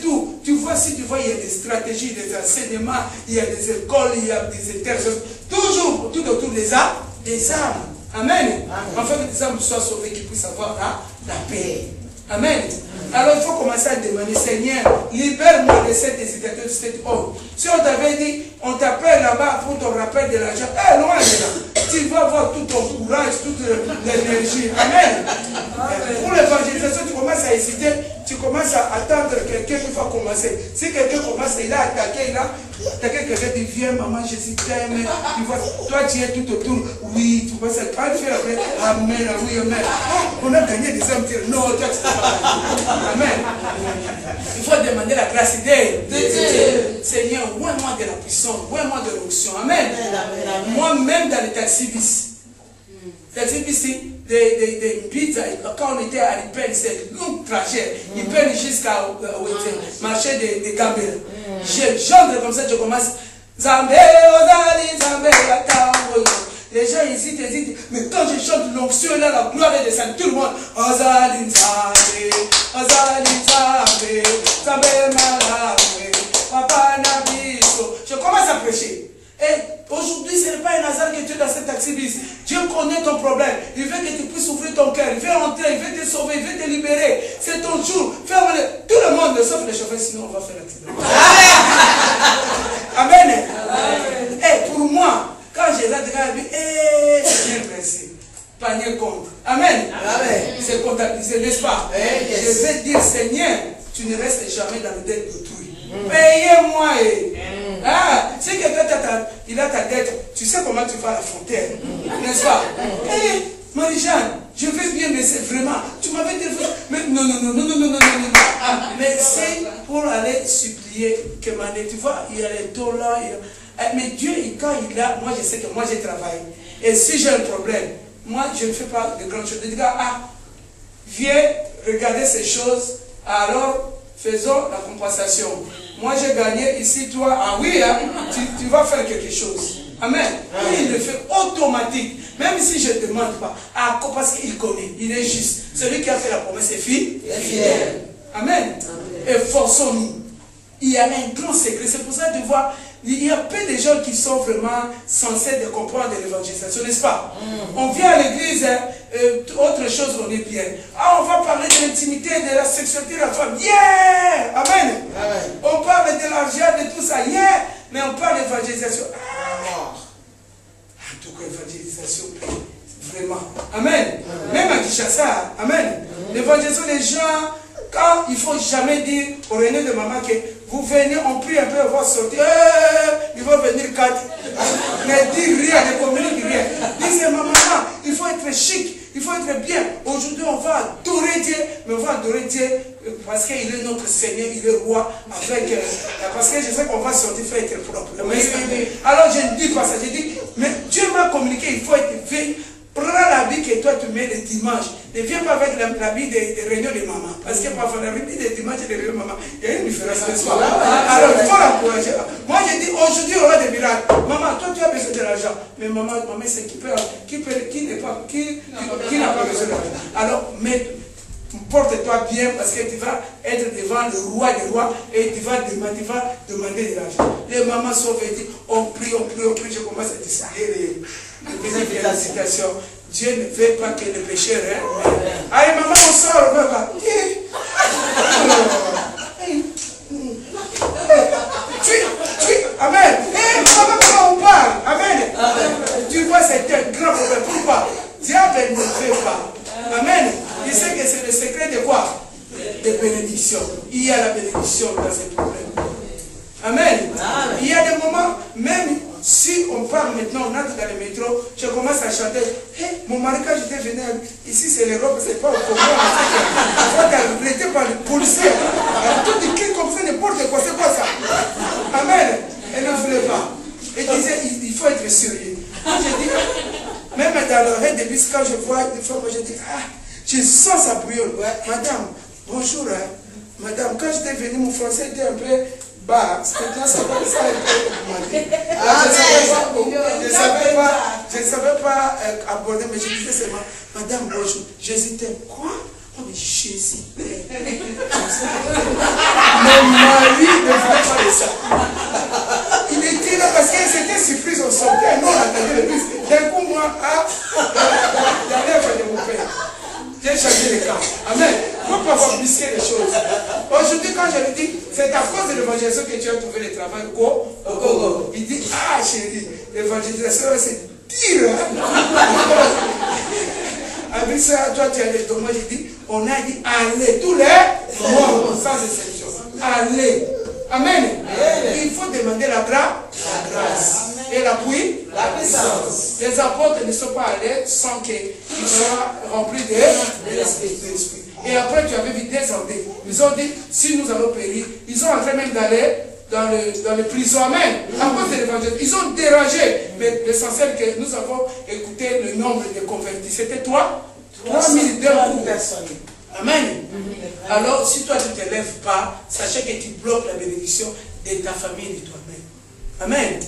tout. Tu vois, si tu vois, il y a des stratégies, des enseignements, il y a des écoles, il y a des interventions. Toujours, tout autour des âmes. Amen. Afin que les âmes soient sauvées, qu'ils puissent avoir la paix. Amen. Alors il faut commencer à demander, Seigneur, libère-moi de cette hésitation, de cet homme. Si on t'avait dit, on t'appelle là-bas pour ton rappel de l'argent, loin de là, tu vas avoir tout ton courage, toute l'énergie. Amen. Pour l'évangélisation, tu commences à hésiter, tu commences à attendre quelqu'un qui va commencer. Si quelqu'un commence, il a attaqué, quelqu'un dit, viens maman, Jésus t'aime. Tu vois, toi tu es tout autour, oui, tu vois, ça quand tu fais après, amen, oui, amen. On a gagné des hommes, dire, non, toi tu vas pas. Amen. Il faut demander la grâce d'aide. Seigneur, ouvre-moi de la puissance, ouvre-moi de l'onction. Amen. Moi-même dans les taxi-bis. Taxi-bis, des pizzas, quand on était à Ripel, c'est un long trajet. Ils prennent jusqu'à marché de Gambel. Je chante comme ça, je commence. Zambé, Ozali, Zambé, les gens hésitent, mais quand je chante l'onction là, la gloire est descendue, tout le monde, Ozali, Zambé, Ozali, Zambé, Zambé, Malabé, Papa Nabiso. Je commence à prêcher. Et aujourd'hui, ce n'est pas un hasard que tu es dans cet taxi-bis. Dieu connaît ton problème. Il veut que tu puisses ouvrir ton cœur. Il veut entrer, il veut te sauver, il veut te libérer. C'est ton jour. Ferme-le. Tout le monde, sauf les chauffeurs, sinon on va faire l'accident. Amen. Amen. Et pour moi, quand j'ai là, Seigneur, merci. Panier contre. Amen. Amen. C'est comptabilisé, n'est-ce pas? Je vais dire, Seigneur, tu ne restes jamais dans le dette d'autrui. Payez-moi. Si quelqu'un il a ta dette, tu sais comment tu vas l'affronter. N'est-ce pas? Marie-Jeanne, je veux bien, mais c'est vraiment. Tu m'avais dit, mais non. Mais c'est pour aller supplier que tu vois, il y a les dollars. Mais Dieu, quand il a, moi je sais que moi j'ai travaillé. Et si j'ai un problème, moi je ne fais pas de grandes choses. Je dis, viens regarder ces choses, alors faisons la compensation. Moi j'ai gagné, ici toi, tu vas faire quelque chose. Amen. Il le fait automatique. Même si je ne demande pas. Parce qu'il connaît, il est juste. Celui qui a fait la promesse est fidèle. Amen. Efforçons-nous. Il y a un grand secret. C'est pour ça de voir, il y a peu de gens qui sont vraiment censés de comprendre l'évangélisation, n'est-ce pas? On vient à l'église, autre chose, on est bien. On va parler de l'intimité, de la sexualité de la femme. Yeah! Amen. On parle de l'argent, de tout ça. Yeah! Mais on parle d'évangélisation. En tout cas, l'évangélisation, vraiment. Amen. Même à Kinshasa, amen. L'évangélisation des gens, quand il ne faut jamais dire au René de maman que vous venez, on prie un peu, on va sortir, il va venir 4. Mais dis rien, ne communique rien. Dis maman, il faut être chic, il faut être bien. Aujourd'hui, on va adorer Dieu, mais on va adorer Dieu parce qu'il est notre Seigneur, il est roi, parce que je sais qu'on va sortir, faire être propre. Alors je ne dis pas ça, je dis, mais Dieu m'a communiqué, il faut être veillé. Prends l'habit que toi tu mets le dimanche. Ne viens pas avec l'habit des réunions de maman. Parce que parfois l'habit des dimanches et des réunions de maman, il y a une différence. Alors il faut l'encourager. Moi je dis aujourd'hui il y aura des miracles. Maman, toi tu as besoin de l'argent. Mais maman c'est qui n'a pas besoin de l'argent. Alors porte-toi bien parce que tu vas être devant le roi des rois et tu vas demander de l'argent. Les mamans sont venues, on prie, je commence à dire ça. Félicitations. Dieu ne veut pas que les pécheurs. Allez, maman, on sort. Amen. Maman, on parle. Amen. Tu vois, c'est un grand problème. Pourquoi? Diable ne veut pas. Amen. Il sait que c'est le secret de quoi? De bénédiction. Il y a la bénédiction dans ce problème. Amen. Il y a des moments, même si on parle maintenant, on entre dans le métro, je commence à chanter. Hey, mon mari, quand j'étais venu, ici c'est l'Europe, c'est pas au Congo. Il faut arrêter par les policiers. Tout dit qui comme ça, n'importe quoi, c'est quoi ça? Amen. Elle ne voulait pas. Elle disait, il faut être sérieux. Moi je dis, même dans l'oreille de bus, quand je vois des fois, moi je dis, je sens sa bouillonne. Madame, bonjour. Madame, quand j'étais venu, mon français était un peu bas. Maintenant, ça va augmenter. Je ne savais pas aborder, mais je disais seulement, Madame, bonjour. J'hésitais. Quoi? Oh, mais Jésus. Mon mari ne voulait pas de ça. Il était là parce que c'était surprise, on sortait, nous on attendait le bus. D'un coup, moi, la lèvre de mon père. J'ai changé le camp. Amen. Il faut pas avoir bisqué les choses. Aujourd'hui, quand je lui dis, c'est à cause de l'évangélisation que tu as trouvé le travail au Congo. Il dit, ah chérie, l'évangélisation c'est pire. Avec ça, toi tu as les tomates, j'ai dit, on a dit, allez, tous les mois, sans exception. Allez. Amen. Il faut demander la grâce. Et la puissance. Les apôtres ne sont pas allés sans qu'ils soient remplis de l'esprit. Et après, tu avais vu descendre. Ils ont dit, si nous allons périr, ils sont en train même d'aller dans les prisons. Amen. À cause de l'évangile. Ils ont dérangé. Mais l'essentiel que nous avons écouté le nombre de convertis. C'était 3002 personnes. Amen. Alors, si toi tu ne te lèves pas, sachez que tu bloques la bénédiction de ta famille et de toi-même. Amen.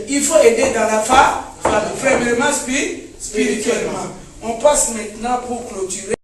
Il faut aider dans la famille, premièrement spirituellement. On passe maintenant pour clôturer.